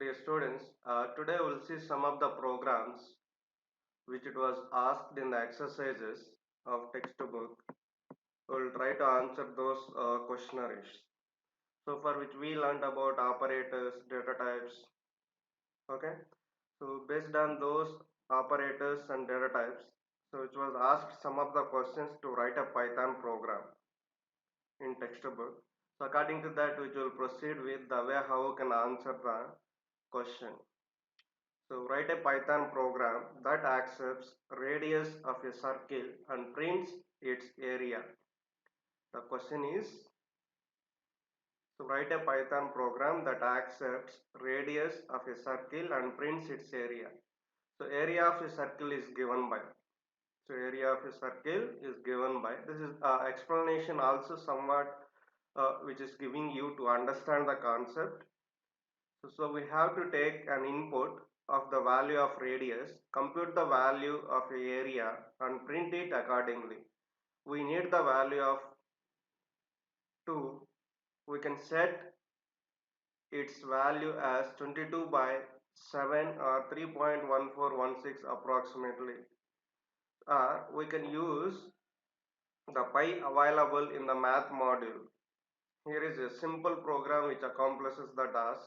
Dear students, today we'll see some of the programs which it was asked in the exercises of textbook. We'll try to answer those questionnaires. So for which we learned about operators, data types. Okay. So based on those operators and data types, so it was asked some of the questions to write a Python program in textbook. So according to that, we will proceed with the way how we can answer the question. So write a Python program that accepts radius of a circle and prints its area. The question is, so write a Python program that accepts radius of a circle and prints its area. So area of a circle is given by. So area of a circle is given by. This is explanation also somewhat which is giving you to understand the concept. So we have to take an input of the value of radius, compute the value of a area and print it accordingly. We need the value of 2. We can set its value as 22 by 7 or 3.1416 approximately. Or we can use the pi available in the math module. Here is a simple program which accomplishes the task.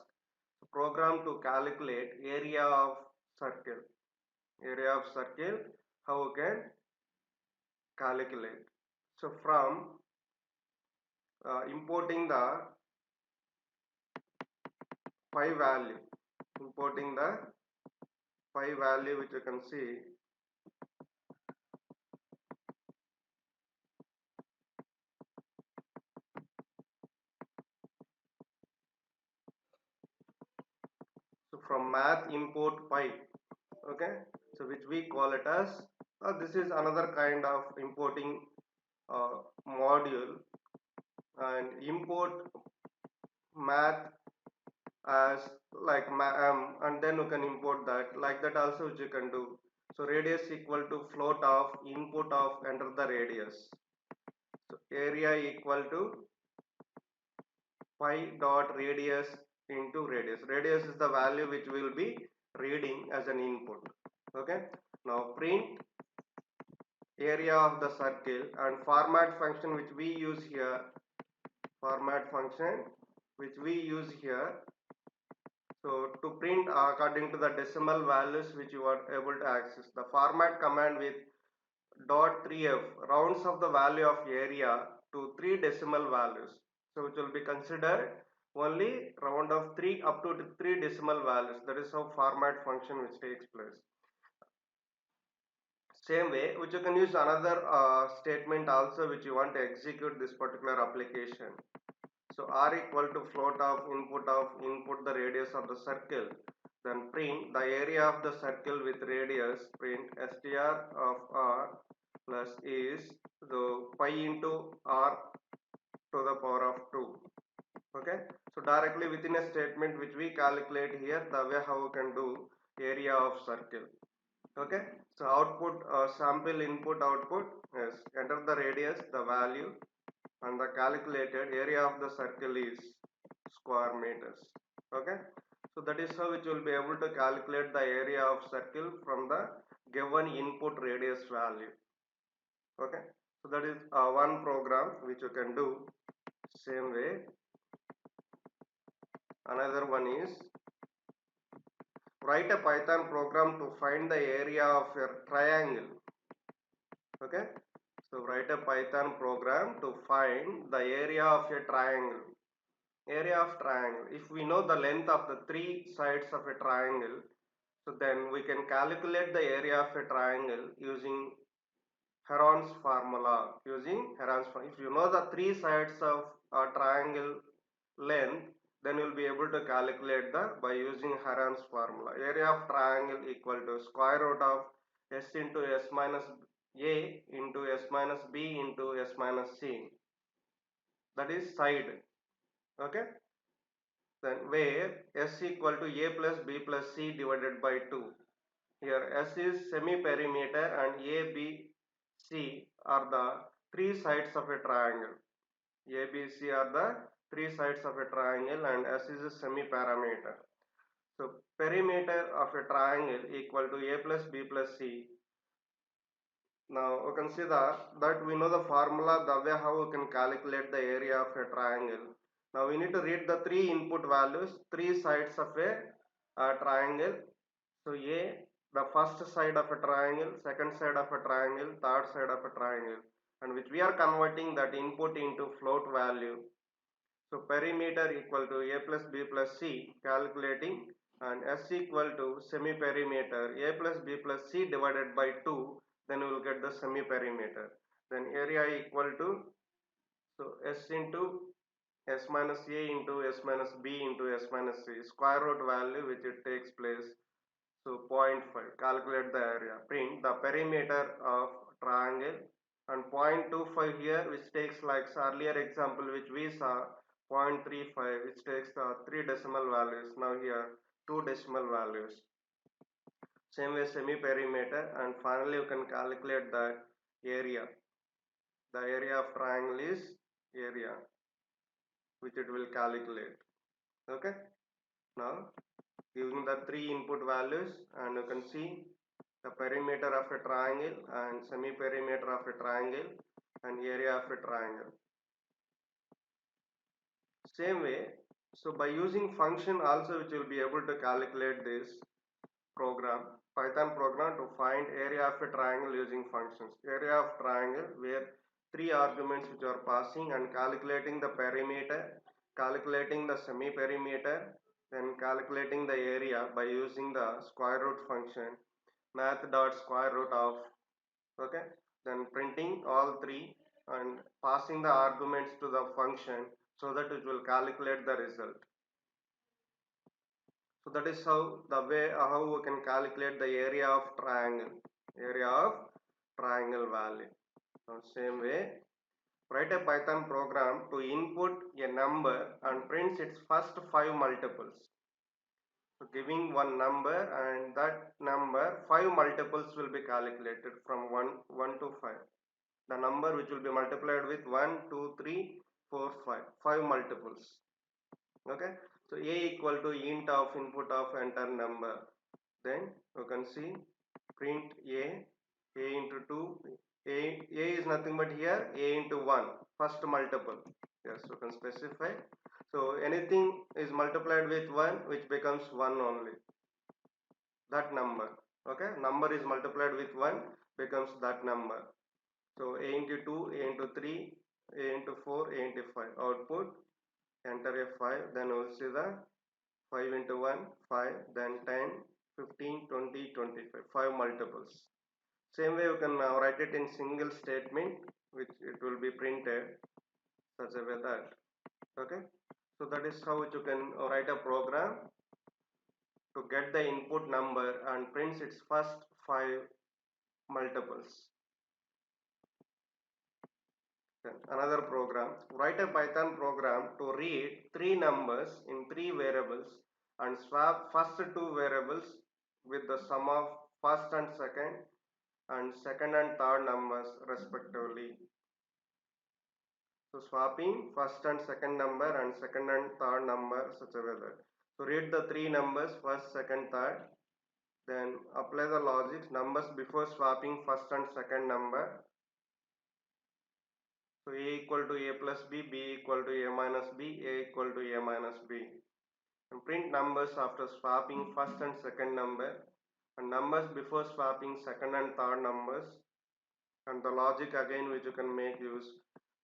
Program to calculate area of circle. Area of circle, how we can calculate. So from importing the pi value, importing the pi value which you can see. So from math import pi, okay. So which we call it as, this is another kind of importing module, and import math as like and then you can import that, like that also which you can do. So radius equal to float of input of enter the radius. So area equal to pi dot radius into radius. Radius is the value which we will be reading as an input. Okay. Now print area of the circle, and format function which we use here, format function which we use here. So to print according to the decimal values which you are able to access, the format command with dot 3f rounds of the value of area to 3 decimal values. So which will be considered only round of 3 up to 3 decimal values. That is how format function which takes place. Same way, which you can use another statement also which you want to execute this particular application. So r equal to float of input the radius of the circle, then print the area of the circle with radius, print str of r plus is the pi into r to the power of 2. Okay. So directly within a statement which we calculate here, the way how we can do area of circle. Okay. So output sample input output, yes, enter the radius, the value, and the calculated area of the circle is square meters. Okay. So that is how it will be able to calculate the area of circle from the given input radius value. Okay. So that is one program which you can do. Same way, another one is write a Python program to find the area of a triangle. Okay. So write a Python program to find the area of a triangle. Area of triangle. If we know the length of the 3 sides of a triangle, so then we can calculate the area of a triangle using Heron's formula. If you know the 3 sides of a triangle length, then you will be able to calculate by using Heron's formula. Area of triangle equal to square root of s into s minus a into s minus b into s minus c. That is side. Okay. Then where s equal to a plus b plus c divided by 2. Here s is semi-perimeter and a, b, c are the 3 sides of a triangle. A, B, C are the 3 sides of a triangle, and s is a semi-perimeter. So perimeter of a triangle equal to a plus b plus c. Now we can see that we know the formula, the way how we can calculate the area of a triangle. Now we need to read the three input values, three sides of a triangle. So A, the first side of a triangle, second side of a triangle, third side of a triangle, and which we are converting that input into float value. So perimeter equal to a plus b plus c, calculating, and s equal to semi-perimeter a plus b plus c divided by 2, then we will get the semi-perimeter. Then area equal to, so s into s minus a into s minus b into s minus c, square root value which it takes place. So 0.5, calculate the area. Print the perimeter of triangle, and 0.25 here, which takes like earlier example which we saw, 0.35, which takes the 3 decimal values. Now here 2 decimal values. Same way semi-perimeter, and finally you can calculate the area. The area of triangle is area, which it will calculate. Okay. Now using the three input values, and you can see the perimeter of a triangle and semi-perimeter of a triangle and area of a triangle. Same way, so by using function also, which will be able to calculate this program, Python program, to find area of a triangle using functions. Area of triangle where three arguments which are passing, and calculating the perimeter, calculating the semi-perimeter, then calculating the area by using the square root function, math dot square root of, okay, then printing all three and passing the arguments to the function so that it will calculate the result. So that is how the way how we can calculate the area of triangle value. Now same way, write a Python program to input a number and prints its first 5 multiples. So giving one number, and that number 5 multiples will be calculated from 1 to 5. The number which will be multiplied with 1, 2, 3, 4, 5. 5 multiples. Okay. So a equal to int of input of enter number. Then you can see print a into 2. A is nothing but here a into 1. First multiple. Yes, you can specify. So anything is multiplied with 1 which becomes 1 only. That number. Okay. Number is multiplied with 1 becomes that number. So a into 2, a into 3, a into 4, a into 5. Output, enter a 5, then we'll see the 5 into 1, 5, then 10, 15, 20, 25. 5 multiples. Same way you can now write it in single statement, which it will be printed such a way that, okay. So that is how you can write a program to get the input number and prints its first 5 multiples. Another program, write a Python program to read three numbers in three variables and swap first two variables with the sum of first and second and third numbers respectively. So swapping first and second number and second and third number such a way that, so read the three numbers first, second, third, then apply the logic numbers before swapping first and second number. So a equal to a plus b, b equal to a minus b, a equal to a minus b. And print numbers after swapping first and second number, and numbers before swapping second and third numbers, and the logic again which you can make use.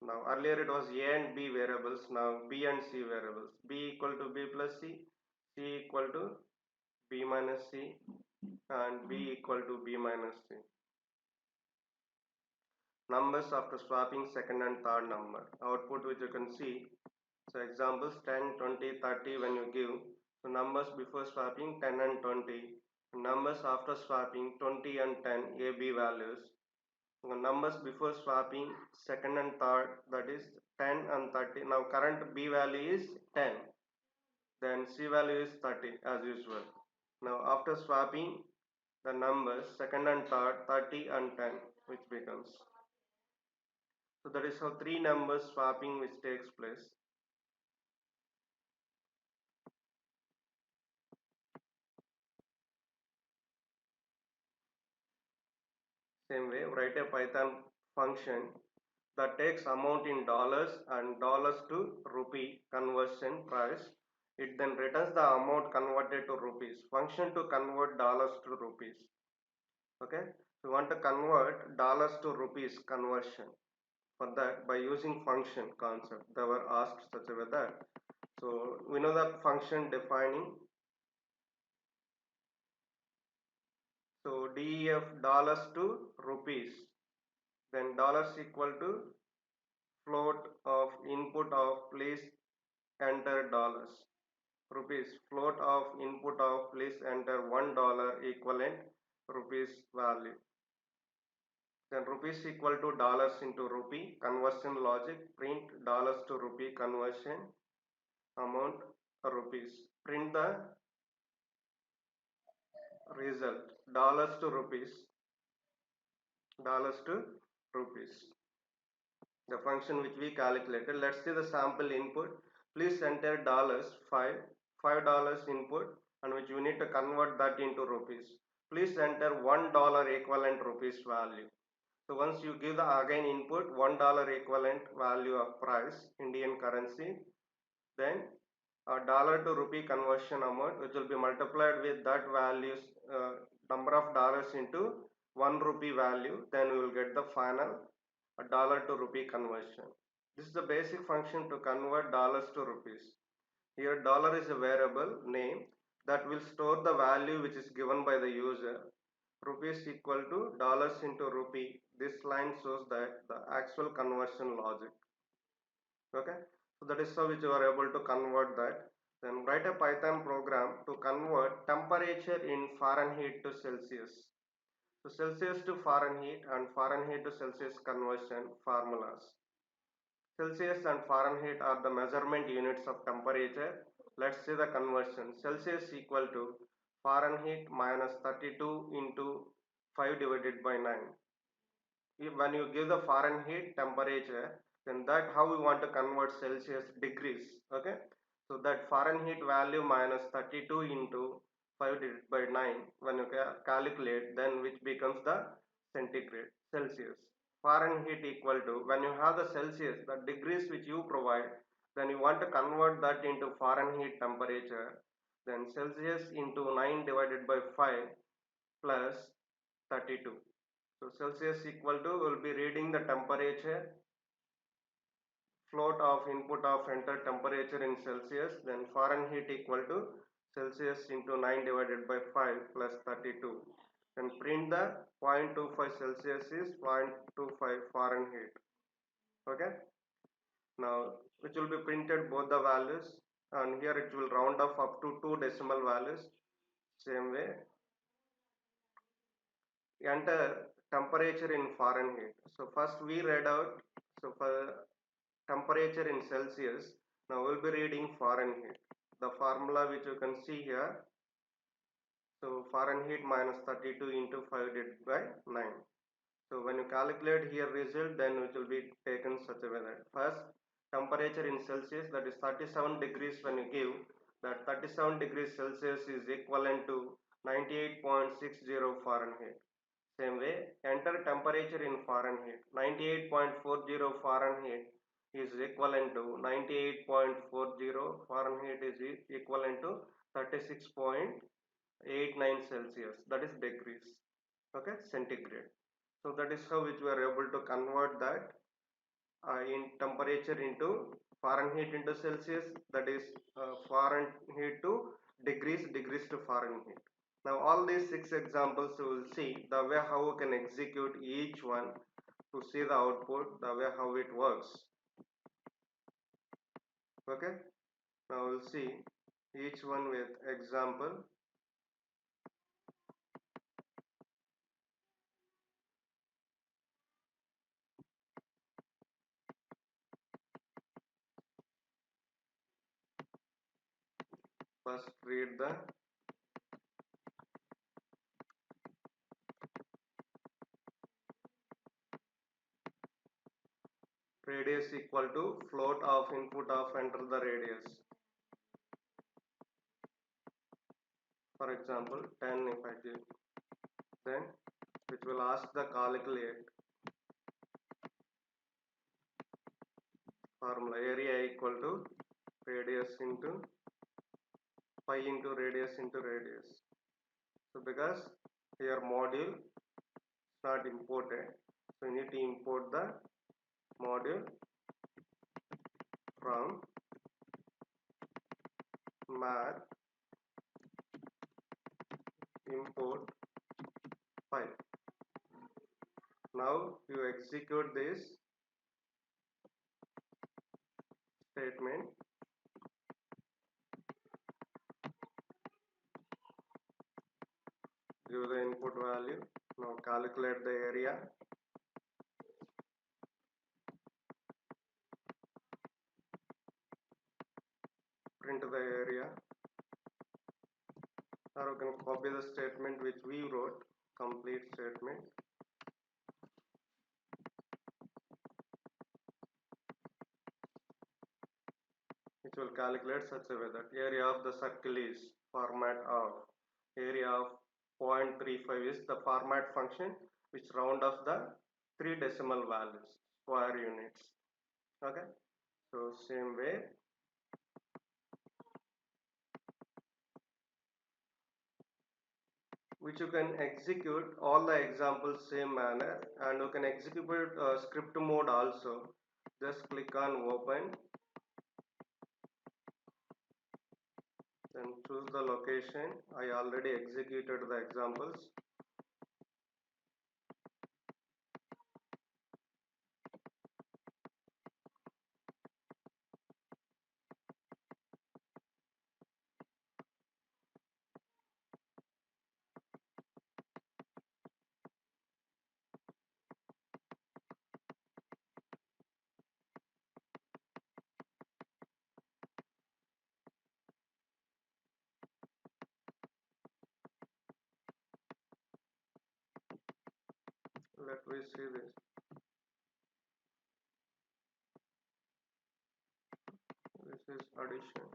Now earlier it was a and b variables, now b and c variables. B equal to b plus c, c equal to b minus c, and b equal to b minus c. Numbers after swapping second and third number. Output which you can see. So examples 10, 20, 30 when you give. So numbers before swapping 10 and 20. Numbers after swapping 20 and 10 AB values. So numbers before swapping second and third, that is 10 and 30. Now current B value is 10. Then C value is 30 as usual. Now after swapping the numbers second and third 30 and 10, which becomes. So that is how three numbers swapping which takes place. Same way, write a Python function that takes amount in dollars and dollars to rupee conversion price. It then returns the amount converted to rupees. Function to convert dollars to rupees. Okay, so we want to convert dollars to rupees conversion. For that, by using function concept, they were asked such a way that, so we know that function defining, so def dollars to rupees, then dollars equal to float of input of please enter dollars, rupees float of input of please enter $1 equivalent rupees value, then rupees equal to dollars into rupee conversion logic, print dollars to rupee conversion amount rupees, print the result dollars to rupees, dollars to rupees, the function which we calculated. Let's see the sample input. Please enter dollars, $5 input, and which you need to convert that into rupees. Please enter $1 equivalent rupees value. So once you give the again input $1 equivalent value of price Indian currency, then a dollar to rupee conversion amount which will be multiplied with that values, number of dollars into 1 rupee value, then we will get the final a dollar to rupee conversion. This is the basic function to convert dollars to rupees. Here dollar is a variable name that will store the value which is given by the user. Rupees equal to dollars into rupee. This line shows that the actual conversion logic. Okay, so that is how which you are able to convert that. Then write a Python program to convert temperature in Fahrenheit to Celsius. So Celsius to Fahrenheit and Fahrenheit to Celsius conversion formulas. Celsius and Fahrenheit are the measurement units of temperature. Let's see the conversion. Celsius equal to Fahrenheit minus 32 into 5 divided by 9. When you give the Fahrenheit temperature, then that how we want to convert Celsius degrees. Okay, so that Fahrenheit value minus 32 into 5 divided by 9, when you calculate, then which becomes the centigrade Celsius. Fahrenheit equal to, when you have the Celsius, the degrees which you provide, then you want to convert that into Fahrenheit temperature, then Celsius into 9 divided by 5 plus 32. So Celsius equal to, will be reading the temperature, float of input of enter temperature in Celsius, then Fahrenheit equal to Celsius into 9 divided by 5 plus 32. Then print the 0.25 Celsius is 0.25 Fahrenheit. Okay. Now which will be printed both the values, and here it will round off up to 2 decimal values. Same way, enter temperature in Fahrenheit. So first we read out, so for temperature in Celsius, now we'll be reading Fahrenheit. The formula which you can see here, so Fahrenheit minus 32 into 5 divided by 9. So when you calculate here result, then it will be taken such a way that first temperature in Celsius, that is 37 degrees, when you give that 37 degrees Celsius is equivalent to 98.60 Fahrenheit. Same way, enter temperature in Fahrenheit. 98.40 Fahrenheit is equivalent to 98.40 Fahrenheit is equivalent to 36.89 Celsius. That is degrees. Okay, centigrade. So that is how which we are able to convert that in temperature into Fahrenheit into Celsius. That is Fahrenheit to degrees, degrees to Fahrenheit. Now all these 6 examples you will see the way how we can execute each one to see the output, the way how it works. Okay, now we'll see each one with example. First read the radius equal to float of input of enter the radius. For example 10 if I give, then which will ask the calculate formula area equal to radius into pi into radius into radius. So because here module is not imported, so you need to import the module from math import file. Now you execute this statement. Give the input value. Now calculate the area. Print the area. Now you can copy the statement which we wrote, complete statement. Which will calculate such a way that area of the circle is format of area of 0.35 is the format function which round off the 3 decimal values, square units. Okay, so same way which you can execute all the examples same manner, and you can execute script mode also. Just click on open, then choose the location. I already executed the examples. Let me see this. This is addition.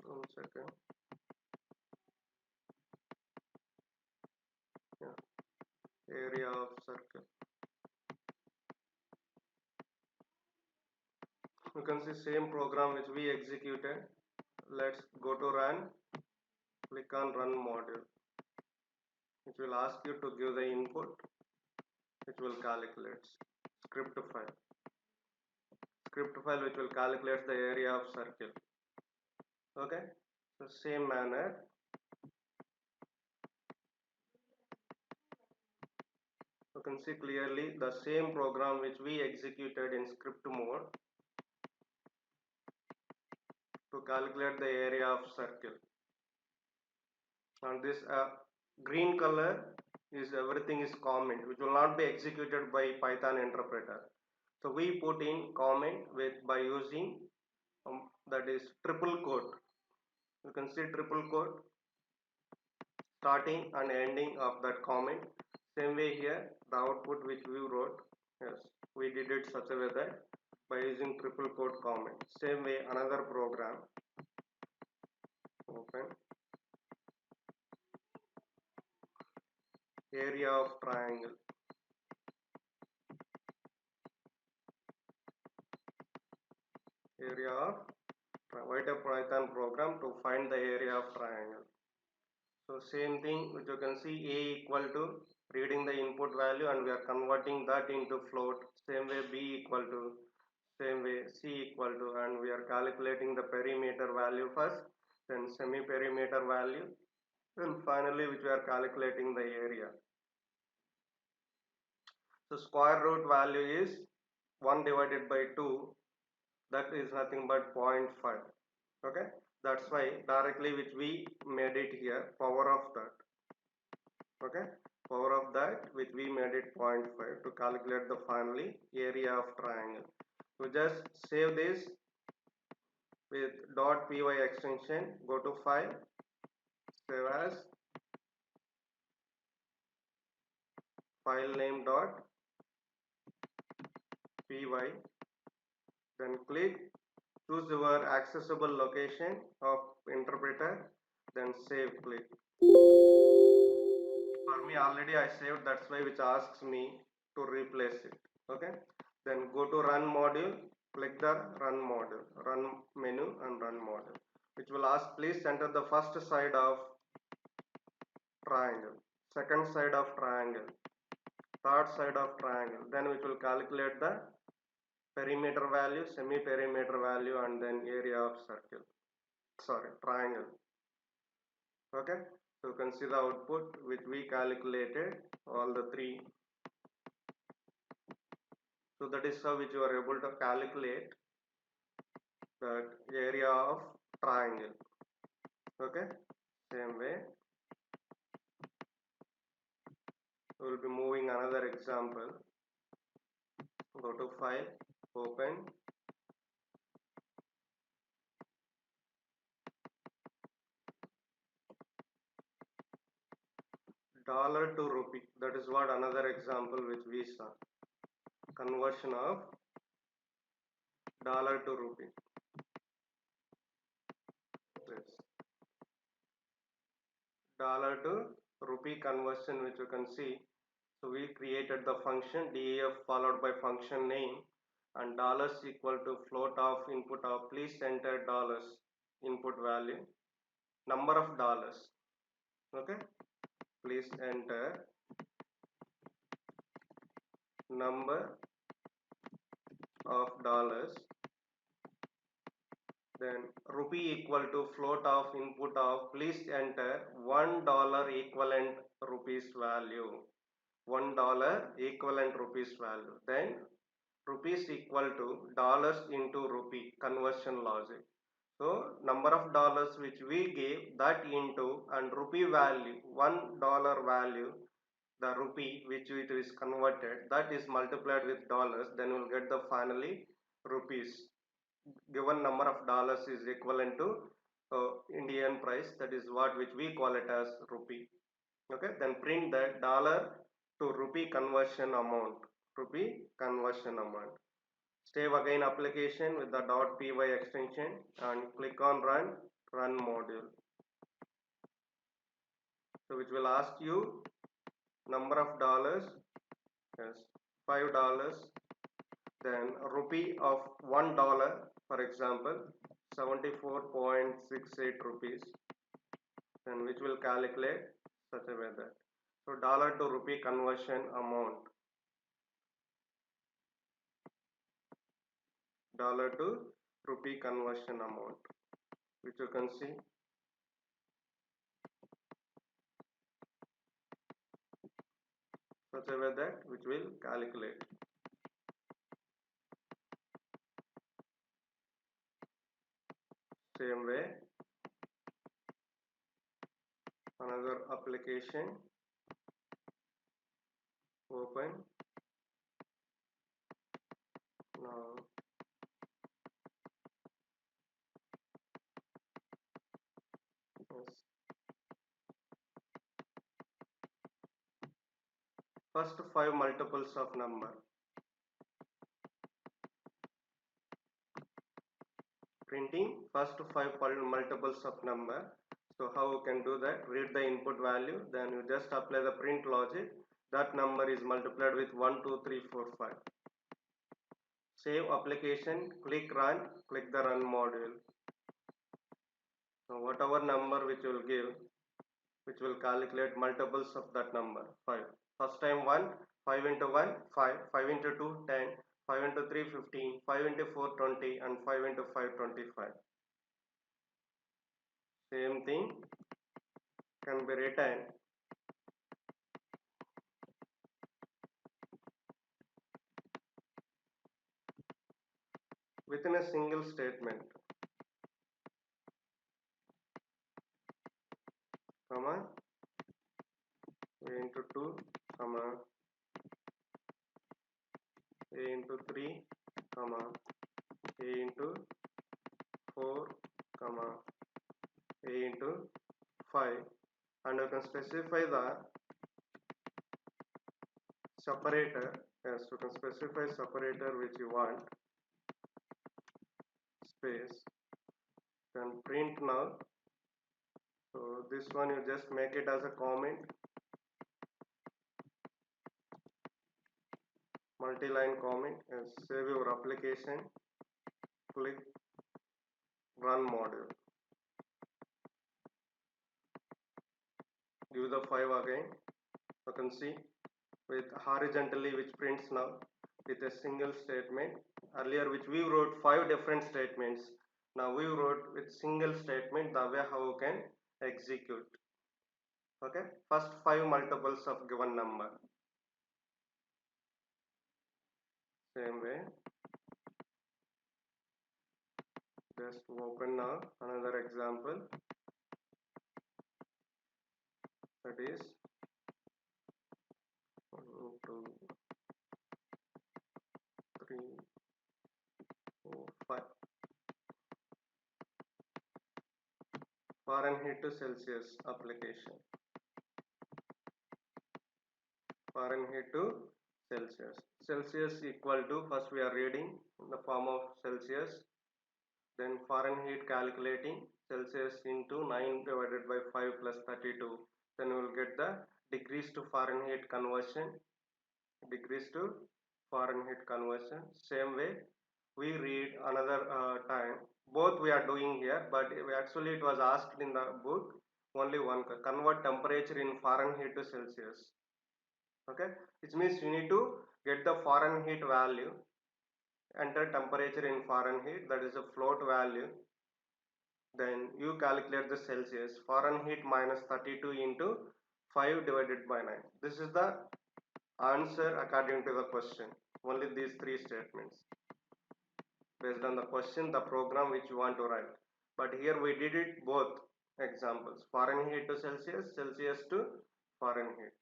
One second. Yeah, area of circle. You can see same program which we executed. Let's go to run. Click on run module. It will ask you to give the input. It will calculate script file. Script file which will calculate the area of circle. Okay. So same manner. You can see clearly the same program which we executed in script mode to calculate the area of circle. And this green color is everything is comment which will not be executed by Python interpreter. So we put in comment with by using that is triple quote. You can see triple quote starting and ending of that comment. Same way here the output which we wrote, yes, we did it such a way that by using triple quote comment. Same way another program, open, area of triangle. Area of write a Python program to find the area of triangle. So same thing which you can see a equal to reading the input value and we are converting that into float. Same way b equal to, same way c equal to, and we are calculating the perimeter value first, then semi perimeter value, and finally which we are calculating the area. So square root value is 1 divided by 2, that is nothing but 0.5. Okay, That's why directly which we made it here, power of that. Okay, power of that which we made it 0.5 to calculate the finally area of triangle. So just save this with .py extension, go to file, save as, file name .py, then click, choose your accessible location of interpreter, then save, click. For me already I saved, that's why which asks me to replace it. Okay, then go to run module, click the run module, run menu and run module, which will ask please enter the first side of triangle, second side of triangle, third side of triangle, then which will calculate the perimeter value, semi perimeter value, and then area of circle, sorry, triangle. Okay, so you can see the output which we calculated all the three. So that is how which you are able to calculate the area of triangle. Okay, same way we will be moving another example. Go to file, open, dollar to rupee. That is what another example which we saw. Conversion of dollar to rupee. Yes. Dollar to rupee conversion, which you can see. So we created the function DEF followed by function name, and dollars equal to float of input of please enter dollars input value, number of dollars. Okay, please enter number of dollars, then rupee equal to float of input of please enter $1 equivalent rupees value, $1 equivalent rupees value, then rupees equal to dollars into rupee conversion logic. So number of dollars which we gave that into and rupee value, $1 value, the rupee which it is converted, that is multiplied with dollars, then we'll get the finally rupees. Given number of dollars is equivalent to Indian price, that is what which we call it as rupee. Okay, then print the dollar to rupee conversion amount, rupee conversion amount. Save again application with the .py extension and click on run module. So which will ask you number of dollars, yes, $5, then rupee of $1, for example 74.68 rupees, then which will calculate such a way that, so dollar to rupee conversion amount, dollar to rupee conversion amount, which you can see such a way that which will calculate. Same way another application, open, now yes. First 5 multiples of number, printing first 5 multiples of number. So how you can do that? Read the input value, then you just apply the print logic, that number is multiplied with 1 2 3 4 5. Save application, click run, click the run module. So whatever number which will give, which will calculate multiples of that number, 5. First time 1, 5 into 1, 5, 5 into 2, 10, 5 into 3, 15, 5 into 4, 20, and 5 into 5, 25. Same thing can be written within a single statement. a into 3 comma a into 4 comma a into 5, and you can specify the separator. Yes, you can specify separator which you want, space, then print now. So this one you just make it as a comment, multi-line comment, and save your application, click run module, give the 5 again. You can see with horizontally which prints now with a single statement. Earlier which we wrote 5 different statements, now we wrote with single statement, the way how you can execute. Okay, first 5 multiples of given number. Same way, just open now another example, that is 1 2 3 4 5 Fahrenheit to Celsius application. Fahrenheit to Celsius. Celsius equal to, first we are reading in the form of Celsius, then Fahrenheit calculating Celsius into 9 divided by 5 plus 32, then we will get the degrees to Fahrenheit conversion, degrees to Fahrenheit conversion. Same way we read another time, both we are doing here, but actually it was asked in the book only one, convert temperature in Fahrenheit to Celsius. Okay, which means you need to get the Fahrenheit value, enter temperature in Fahrenheit, that is a float value, then you calculate the Celsius, Fahrenheit minus 32 into 5 divided by 9. This is the answer according to the question. Only these 3 statements based on the question, the program which you want to write. But here we did it both examples, Fahrenheit to Celsius, Celsius to Fahrenheit,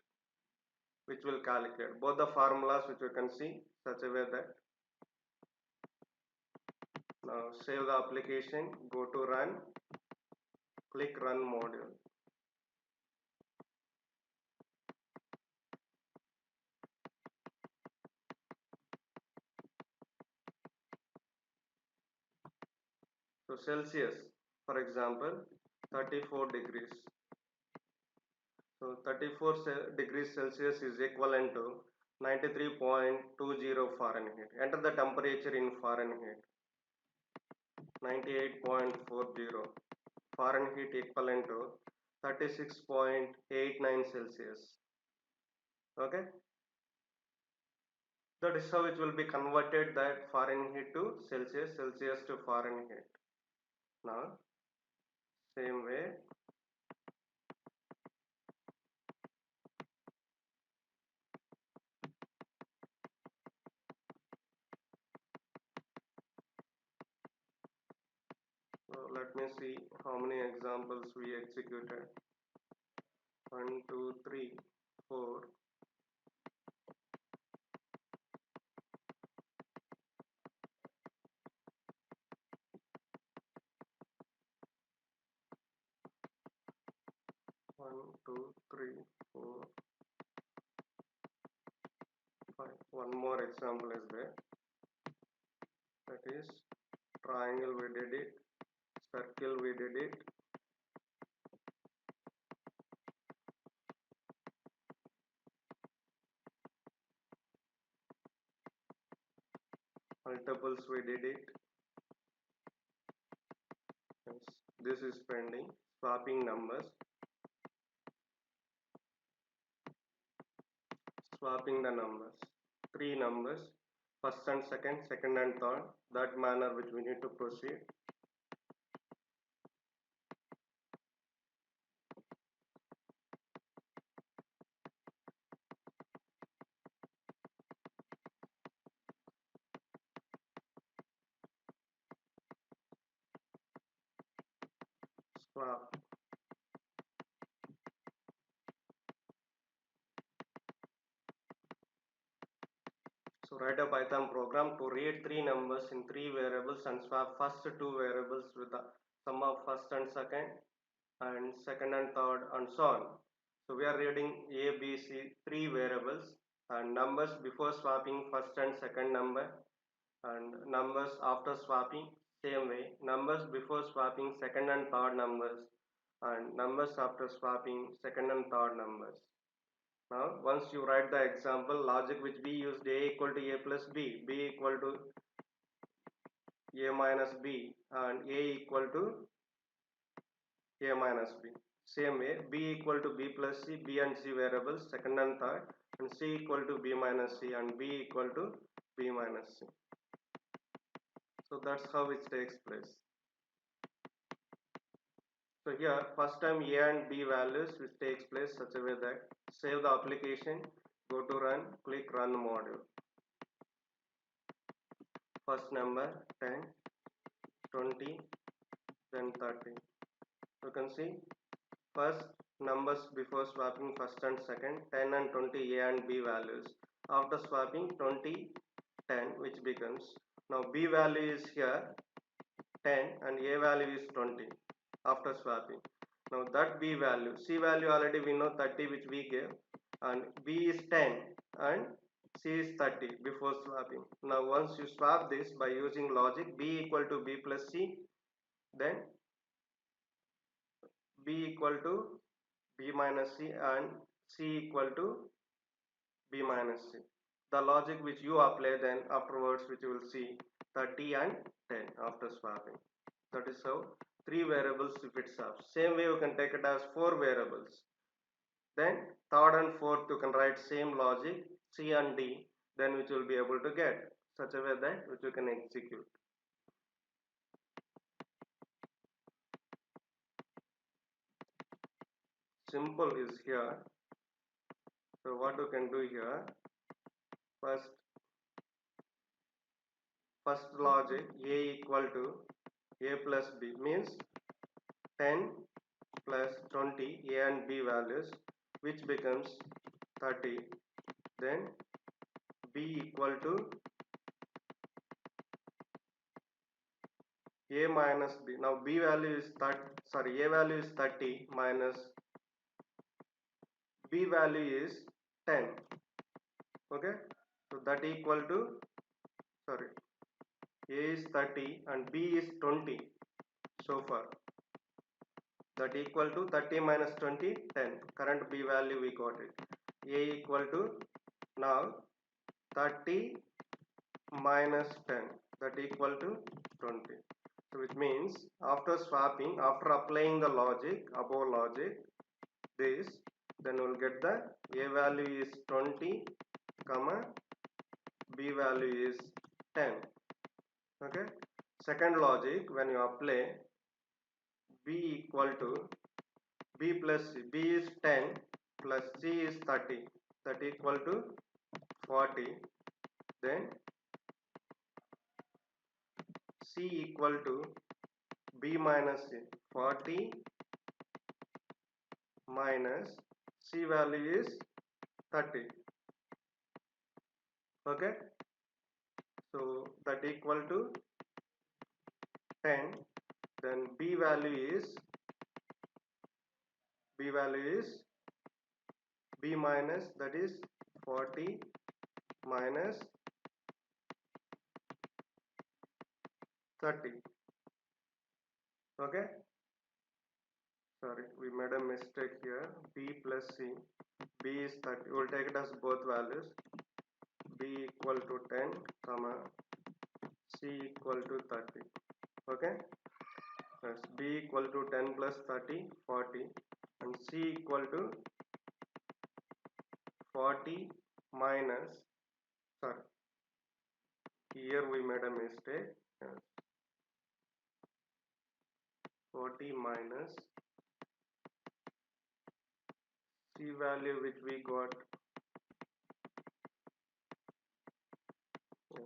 which will calculate both the formulas which you can see such a way that. Now save the application, go to run, click run module. So Celsius, for example, 34 degrees. So 34 degrees Celsius is equivalent to 93.20 Fahrenheit. Enter the temperature in Fahrenheit. 98.40 Fahrenheit equivalent to 36.89 Celsius. Okay, that is how it will be converted, that Fahrenheit to Celsius, Celsius to Fahrenheit. Now same way, so let me see how many examples we executed. 1 2 3 4 1 2 3 4 5. One more example is there, that is triangle we did it, circle we did it, multiples we did it. Yes, this is pending, swapping numbers, swapping the numbers, 3 numbers, first and second, second and third, that manner which we need to proceed. Swap. So write a Python program to read three numbers in three variables and swap first two variables with the sum of first and second and third and so on. So we are reading A, B, C, three variables and numbers before swapping first and second number, and numbers after swapping same way, numbers before swapping second and third numbers, and numbers after swapping second and third numbers. Now once you write the example logic which we used, A equal to A plus B, B equal to A minus B, and A equal to A minus B. Same way, B equal to B plus C, B and C variables second and third, and C equal to B minus C and B equal to B minus C. So that's how it takes place. So here first time A and B values which takes place such a way that save the application, go to run, click run module. First number 10, 20, then 30. You can see first numbers before swapping first and second, 10 and 20 A and B values. After swapping 20, 10, which becomes, now B value is here 10 and A value is 20 after swapping. Now that B value, C value already we know 30 which we gave, and B is 10 and C is 30 before swapping. Now once you swap this by using logic, B equal to B plus C, then B equal to B minus C and C equal to B minus C. The logic which you apply, then afterwards which you will see 30 and 10 after swapping. That is how three variables if it swaps. Same way you can take it as four variables. Then third and fourth you can write same logic C and D, then which you will be able to get such a way that which you can execute. Simple is here. So what you can do here, first logic A equal to A plus B means 10 plus 20 A and B values which becomes 30, then B equal to A minus B. Now B value is A value is 30 minus B value is 10. Okay, so that equal to, sorry, A is 30 and B is 20 so far. That equal to 30 minus 20, 10. Current B value we got it. A equal to now 30 minus 10, that equal to 20. So which means after swapping, after applying the logic, above logic, this, then we'll get the A value is 20, comma, B value is 10. Okay. Second logic, when you apply B equal to B plus C, B is 10 plus C is 30, that equal to 40, then C equal to B minus C, 40 minus C value is 30. Okay, so that equal to 10, then B value is B minus, that is 40 minus 30. Okay, sorry, we made a mistake here. B plus C, B is 30, we'll take it as both values. B equal to 10, comma, C equal to 30. Okay, yes, B equal to 10 plus 30, 40, and C equal to 40 minus, sorry, here we made a mistake. Yes. 40 minus C value which we got. Yes.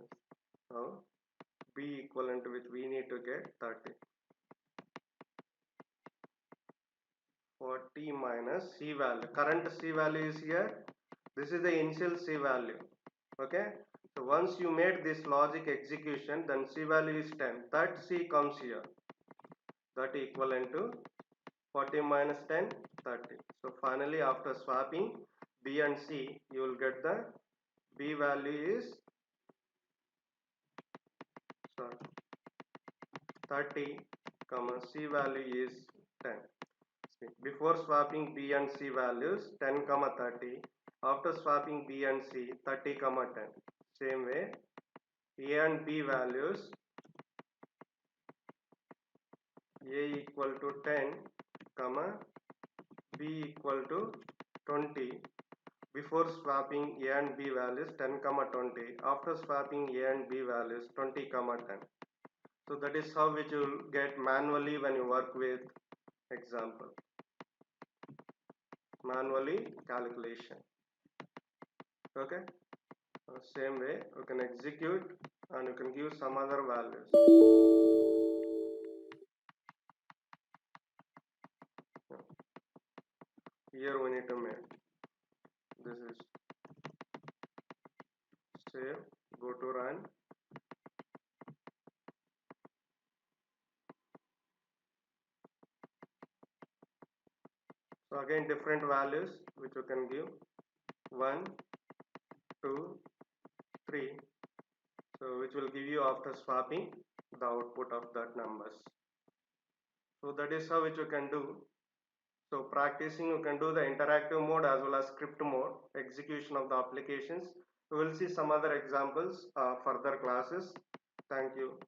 Now B equivalent which we need to get 30. 40 minus C value. Current C value is here. This is the initial C value. Okay, so once you made this logic execution, then C value is 10. That C comes here, that equivalent to 40 minus 10, 30. So finally, after swapping B and C, you will get the B value is, sorry, 30, comma C value is 10. Before swapping B and C values 10 comma 30, after swapping B and C 30 comma 10. Same way, A and B values, A equal to 10 comma B equal to 20. Before swapping A and B values 10 comma 20, after swapping A and B values 20 comma 10. So that is how which you will get manually when you work with example, manually calculation. Okay, same way you can execute and you can give some other values. Here we need to make this is save, go to run. So again different values which you can give, 1, 2, 3. So which will give you after swapping the output of that numbers. So that is how which you can do. So practicing you can do the interactive mode as well as script mode execution of the applications. We will see some other examples further classes. Thank you.